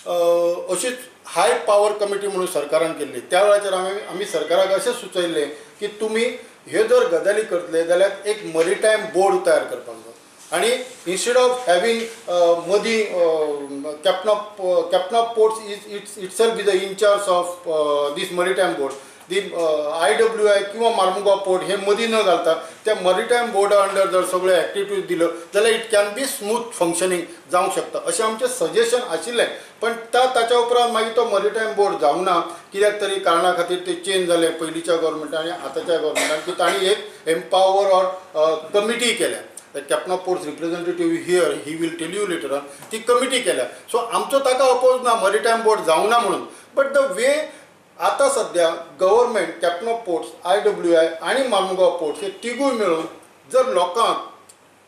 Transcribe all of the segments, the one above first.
अशीच हाय power committee म्हणून सरकारान केल्ली. त्या वेळाचेर आमी सरकाराक अशें सुचयल्लें की तुमी ह्यो जर गजाली करतले जाल्यार एक मरीटायम बोर्ड तयार करपाक जाय आणि इन्स्टेड ऑफ हॅविंग मदीं captain of ports itself is the incharge of this maritime board. The IWI किंवा मार्मुगांव पोर्ट हे मदीं न घालता त्या मरीटायम बोर्डा अंडर जर सगळे एक्टिविटीज दिल्यो जाल्यार it can be smooth functioning जावंक शकता अशें आमचें सजेशन आशिल्लें. पण ताच्या उपरांत मागीर तो मरीटायम बोर्ड जावंक ना कित्याक तरी कारणा खातीर ते चेंज जाले पयलींच्या गव्हर्मेंटान आनी आतांच्या गव्हर्मेंटान की तांणी एक एम्पावर ऑर कमिटी केल्या. Captain of ports representative here he will tell you later on ती कमिटी केल्या. सो आमचो ताका अपोज ना मरीटायम बोर्ड जावंक ना म्हणून. बट द वे आता सध्या government captain of ports IWI आणि मार्मुगांव पोर्ट्स हे तिगूय मेळून जर लोकांक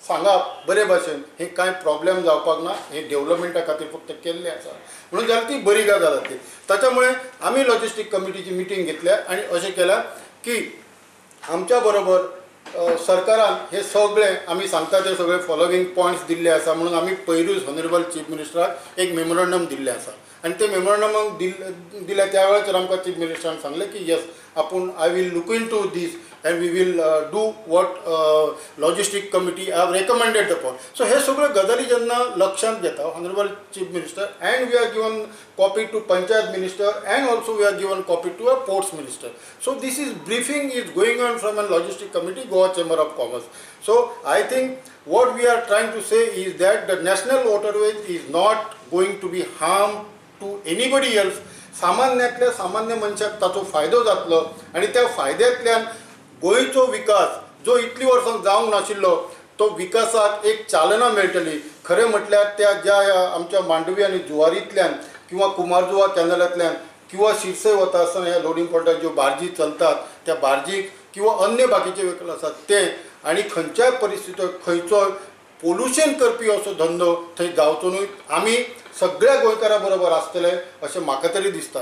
सांगप बरे भाशेन हे कांय प्रॉब्लेम जावपाक ना, हे डेव्हलपमेंटा खातीर फक्त केल्लें आसा म्हणून जाल्यार ती बरी गजाल जातली. ताच्या मुळे आमी लॉजिस्टीक कमिटीची मिटींग घेतल्या आणि अशें केलां की आमच्या बरोबर सरकारान हे सगळे आमी सांगता ते सगळे फॉलोवींग पॉयंट्स दिल्ले आसा म्हणून आमी पयरूच ऑनरेबल चीफ मिनिस्टराक एक मेमोरंडम दिल्लें आसा. आणि ते मेमोरंडमाक दिल्या त्या वेळाचेर आमकां चीफ मिनिस्टरान सांगलें की येस आपूण I will look into this and we will do what logistic committee have recommended upon. So हे सगळे गजाली जेन्ना लक्षांत घेता honorable chief minister and we are given copy to panchayat minister and also we are given copy to a ports minister. So this is briefing is going on from a logistic committee Goa Chamber of Commerce. So I think what we are trying to say is that the national waterways is not going to be harmed to anybody else. सामान्यातल्या सामान्य मनशाक ताचो फायदो जातलो आणि त्या फायद्यांतल्यान गोंयचो विकास जो इतली वर्सां जावंक नाशिल्लो तो विकासाक एक चालना मेळटली. खरें म्हटल्यार त्या ज्या आमच्या मांडवी आनी जुवारींतल्यान किंवा कुमारजुवा कॅनलांतल्यान किंवा शिरसय वता आसतना ह्या लोडिंग पोर्टार ज्यो बार्जी चलतात त्या बार्जीक किंवा अन्य बाकीचे व्हेकल आसात ते आनी खंयच्याय परिस्थितीत खंयचोय पोल्युशन करपी असो धंदो थंय जावचो न्हय. आमी सगळ्या गोंयकारां बरोबर आसतले अशें म्हाका तरी दिसता.